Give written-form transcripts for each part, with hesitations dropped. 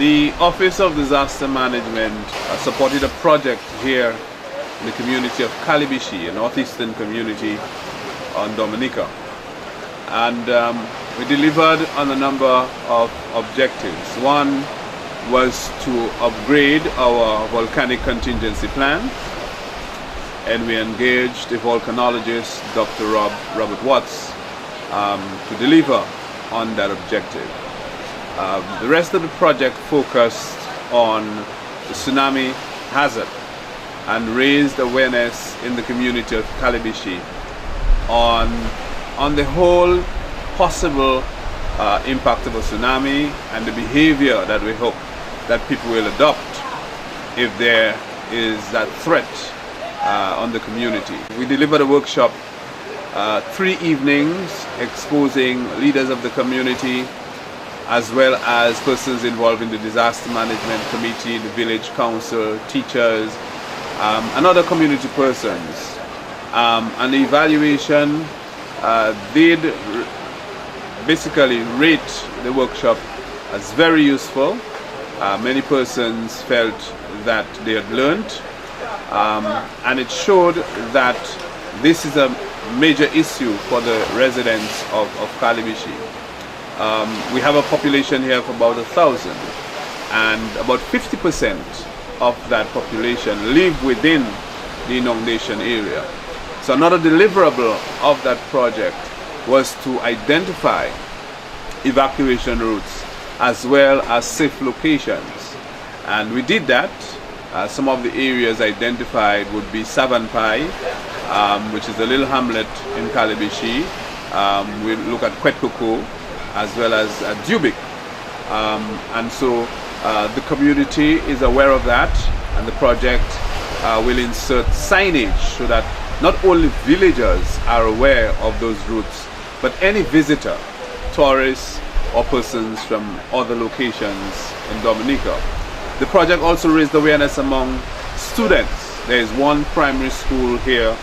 The Office of Disaster Management supported a project here in the community of Calibishie, a northeastern community on Dominica. And we delivered on a number of objectives. One was to upgrade our volcanic contingency plan, and we engaged the volcanologist, Dr. Robert Watts, to deliver on that objective. The rest of the project focused on the tsunami hazard and raised awareness in the community of Calibishie on the whole possible impact of a tsunami and the behavior that we hope that people will adopt if there is that threat on the community. We delivered a workshop, 3 evenings, exposing leaders of the community as well as persons involved in the disaster management committee, the village council, teachers, and other community persons. And the evaluation did basically rate the workshop as very useful. Many persons felt that they had learned, and it showed that this is a major issue for the residents of Calibishie. We have a population here of about 1,000, and about 50% of that population live within the inundation area. So another deliverable of that project was to identify evacuation routes as well as safe locations, and we did that. Some of the areas identified would be Savanpai, which is a little hamlet in Calibishie. We look at Kwetkuku as well as Dubik, and so the community is aware of that, and the project will insert signage so that not only villagers are aware of those routes, but any visitor, tourists or persons from other locations in Dominica. The project also raised awareness among students. There is one primary school here,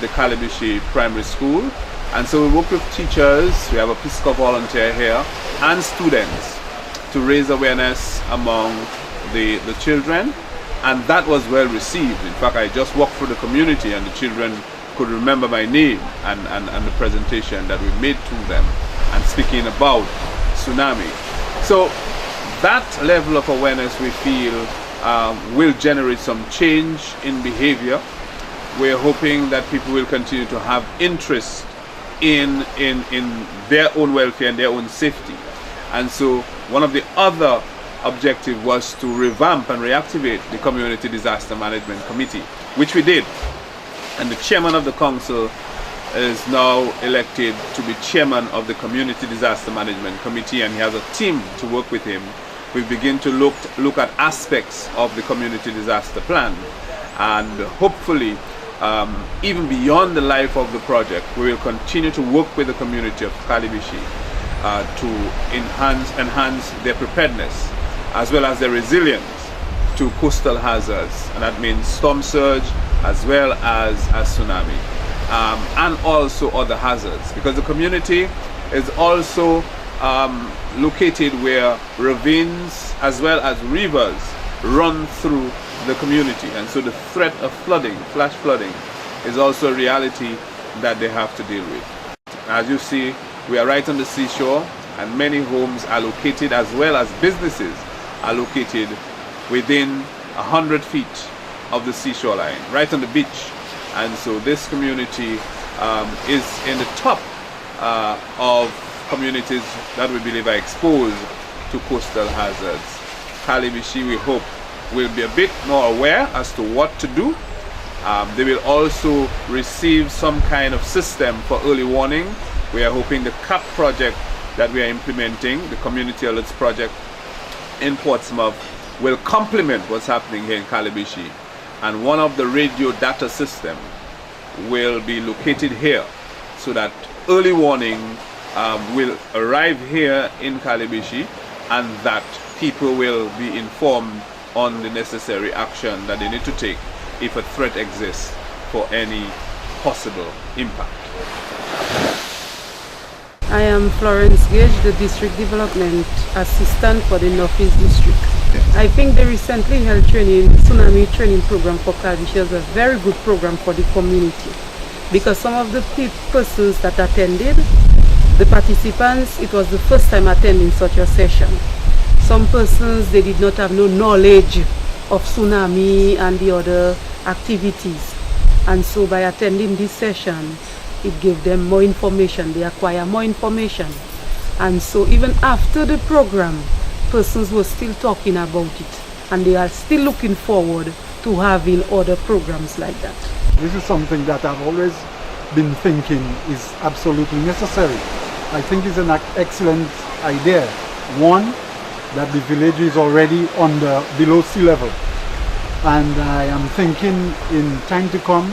the Calibishie Primary School, and so we work with teachers, we have a Peace Corps volunteer here, and students to raise awareness among the children, and that was well received. In fact, I just walked through the community and the children could remember my name and the presentation that we made to them and speaking about tsunami. So that level of awareness, we feel, will generate some change in behavior. We're hoping that people will continue to have interest in their own welfare and their own safety. And so one of the other objectives was to revamp and reactivate the Community Disaster Management Committee, which we did. And the chairman of the council is now elected to be chairman of the Community Disaster Management Committee, and he has a team to work with him. We begin to look at aspects of the community disaster plan, and hopefully even beyond the life of the project, we will continue to work with the community of Calibishie to enhance their preparedness as well as their resilience to coastal hazards, and that means storm surge as well as tsunami, and also other hazards, because the community is also located where ravines as well as rivers run through the community, and so the threat of flooding, flash flooding, is also a reality that they have to deal with. As you see, we are right on the seashore, and many homes are located, as well as businesses are located within 100 feet of the seashore line, right on the beach. And so this community is in the top of communities that we believe are exposed to coastal hazards. Calibishie, we hope, will be a bit more aware as to what to do. They will also receive some kind of system for early warning. We are hoping the CAP project that we are implementing, the Community Alerts project in Portsmouth, will complement what's happening here in Calibishie. And one of the radio data system will be located here, so that early warning will arrive here in Calibishie, and that people will be informed on the necessary action that they need to take if a threat exists for any possible impact. I am Florence Gage, the District Development Assistant for the Northeast District. Yes. I think the recently held Tsunami training program for Calibishie was a very good program for the community, because some of the persons that attended, the participants, it was the first time attending such a session. Some persons, they did not have no knowledge of Tsunami and the other activities, and so by attending this session, it gave them more information, they acquire more information. And so even after the program, persons were still talking about it, and they are still looking forward to having other programs like that. This is something that I've always been thinking is absolutely necessary. I think it's an excellent idea. One, that the village is already below sea level. And I am thinking in time to come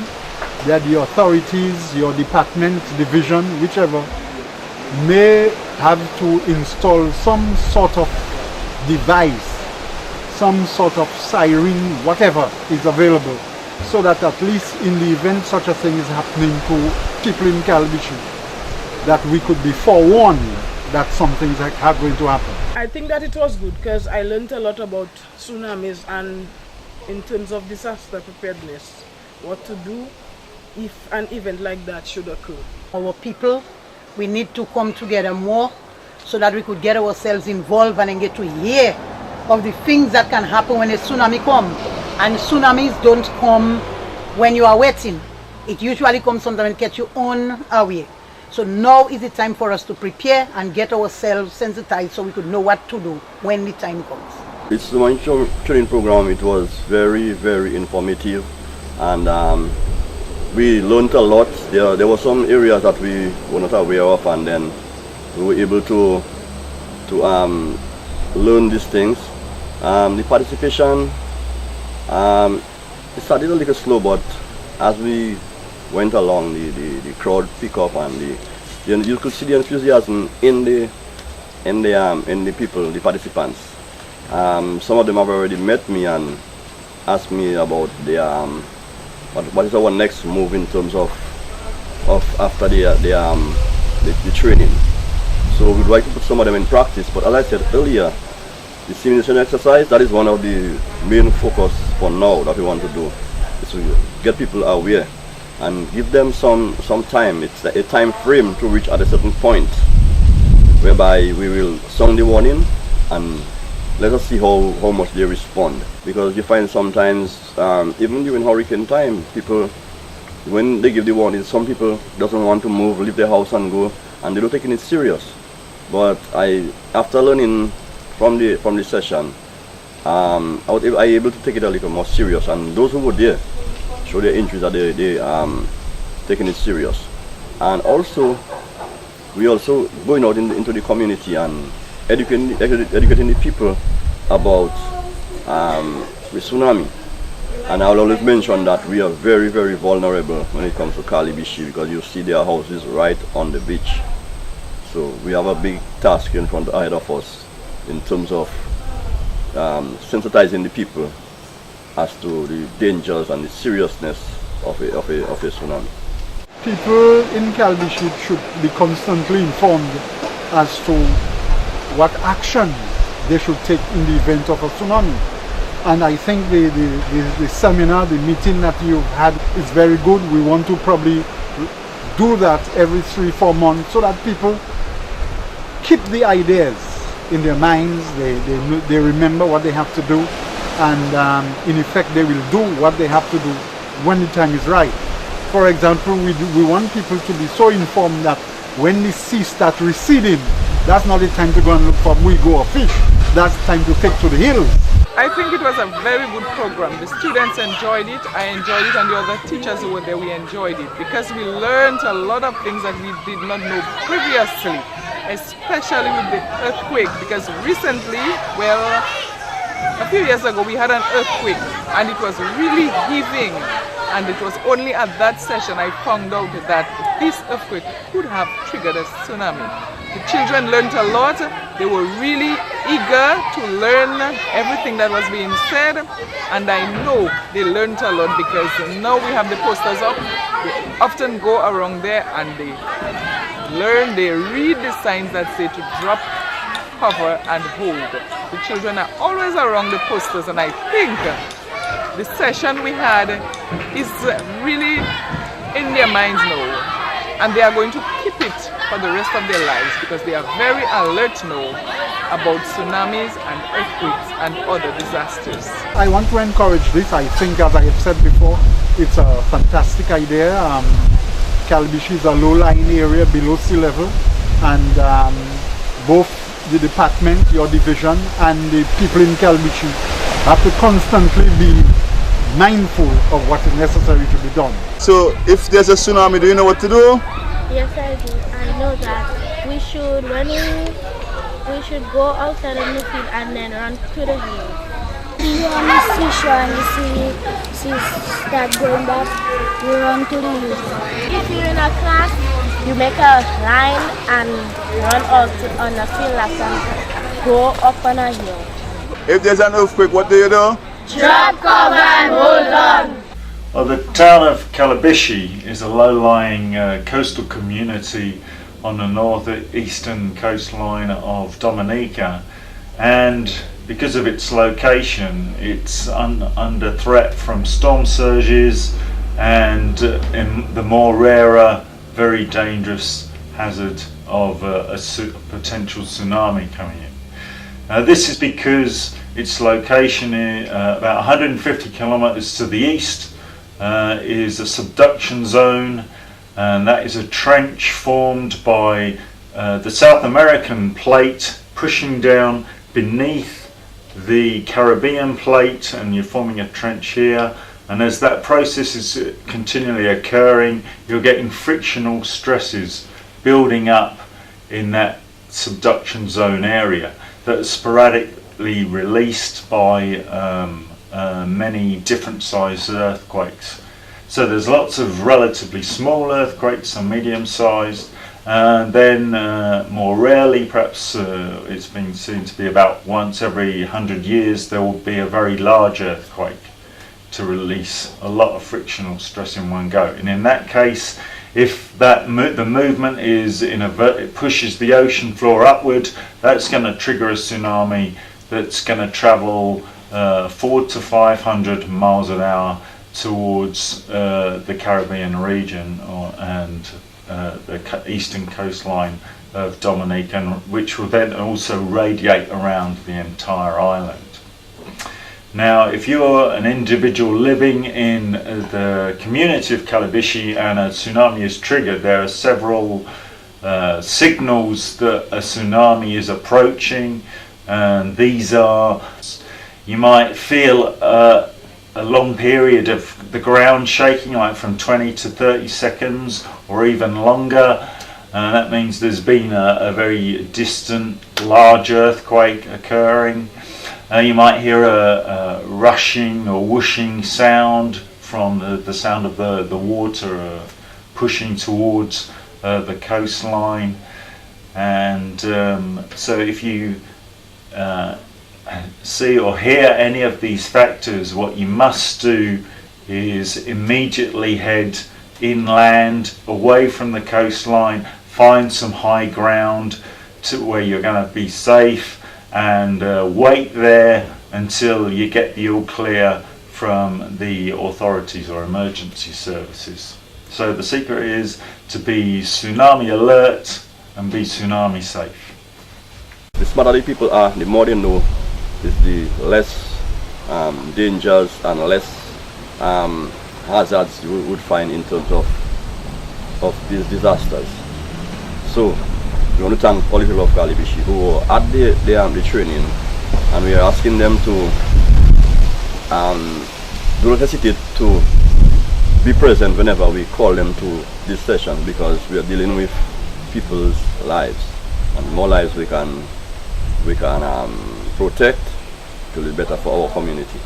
that the authorities, your department, division, whichever, may have to install some sort of device, some sort of siren, whatever is available, so that at least in the event such a thing is happening to people in Calibishie, that we could be forewarned that something's going to happen. I think that it was good because I learned a lot about tsunamis and in terms of disaster preparedness, what to do if an event like that should occur. Our people, we need to come together more so that we could get ourselves involved and get to hear of the things that can happen when a tsunami comes. And tsunamis don't come when you are waiting. It usually comes sometimes and catch you unaware. So now is the time for us to prepare and get ourselves sensitized so we could know what to do when the time comes. This Tsunami training program, it was very, very informative, and we learned a lot. There were some areas that we were not aware of, and then we were able to learn these things. The participation, it started a little slow, but as we went along, the crowd picked up, and you could see the enthusiasm in the people, the participants. Some of them have already met me and asked me about what is our next move in terms of after the training. So we'd like to put some of them in practice, but as I said earlier, the simulation exercise, that is one of the main focus for now that we want to do, is to get people aware and give them some time. It's a time frame to reach at a certain point, whereby we will sound the warning and let us see how much they respond. Because you find sometimes, even during hurricane time, people, when they give the warning, some people doesn't want to move, leave their house and go, and they don't take it serious. But after learning from the session, I was able to take it a little more serious, and those who were there show their interest that they taking it serious. And also, we also going out into the community and educating the people about the tsunami. And I'll always mention that we are very, very vulnerable when it comes to Calibishie, because you see their houses right on the beach. So we have a big task in front ahead of us in terms of sensitizing the people as to the dangers and the seriousness of a tsunami. People in Calibishie should be constantly informed as to what action they should take in the event of a tsunami. And I think the seminar, the meeting that you've had is very good. We want to probably do that every 3-4 months so that people keep the ideas in their minds, they remember what they have to do, and in effect they will do what they have to do when the time is right. For example, we want people to be so informed that when the sea starts receding, that's not the time to go and look for muigo or fish. That's time to take to the hills. I think it was a very good program. The students enjoyed it, I enjoyed it, and the other teachers who were there, we enjoyed it, because we learned a lot of things that we did not know previously, especially with the earthquake, because recently, well, a few years ago we had an earthquake and it was really heaving, and it was only at that session I found out that this earthquake could have triggered a tsunami. The children learned a lot. They were really eager to learn everything that was being said, and I know they learned a lot, because now we have the posters up. They often go around there and they learn, they read the signs that say to drop, cover and hold. The children are always around the posters, and I think the session we had is really in their minds now, and they are going to keep it for the rest of their lives because they are very alert now about tsunamis and earthquakes and other disasters. I want to encourage this. I think, as I have said before, it's a fantastic idea. Calibishie is a low-lying area below sea level, and both the department, your division, and the people in Calibishie have to constantly be mindful of what is necessary to be done. So if there's a tsunami, do you know what to do? Yes, I do. I know that we should, we should go outside in the field and then run to the hill. You on the seashore and you see start going back, you run to the hill. If you're in a class, you make a line and run out on the field and go up on a hill. If there's an earthquake, what do you do? Drop, cover and hold on. Well, the town of Calibishie is a low-lying coastal community on the northeastern coastline of Dominica, and because of its location, it's under threat from storm surges and in the more rarer, very dangerous hazard of a potential tsunami coming in. This is because its location is about 150 kilometers to the east is a subduction zone, and that is a trench formed by the South American plate pushing down beneath the Caribbean plate, and you're forming a trench here, and as that process is continually occurring, you're getting frictional stresses building up in that subduction zone area that are sporadically released by many different sized earthquakes. So there's lots of relatively small earthquakes, some medium sized, and then more rarely, perhaps it's been seen to be about once every 100 years, there will be a very large earthquake to release a lot of frictional stress in one go. And in that case, if that the movement is it pushes the ocean floor upward, that's going to trigger a tsunami that's going to travel 400 to 500 miles an hour towards the Caribbean region and the eastern coastline of Dominica, which will then also radiate around the entire island. Now, if you're an individual living in the community of Calibishie and a tsunami is triggered, there are several signals that a tsunami is approaching, and these are, you might feel a long period of the ground shaking, like from 20 to 30 seconds or even longer. That means there's been a very distant, large earthquake occurring. You might hear a rushing or whooshing sound from the sound of the water pushing towards the coastline. And so if you see or hear any of these factors, what you must do is immediately head inland, away from the coastline, find some high ground to where you're going to be safe, and wait there until you get the all clear from the authorities or emergency services. So the secret is to be tsunami alert and be tsunami safe. The smarter the people are, the more they know, is the less dangers and less hazards you would find in terms of these disasters. So we want to thank all the people of Calibishie who are at the training, and we are asking them to do not hesitate to be present whenever we call them to this session, because we are dealing with people's lives, and more lives we can protect, it will be better for our community.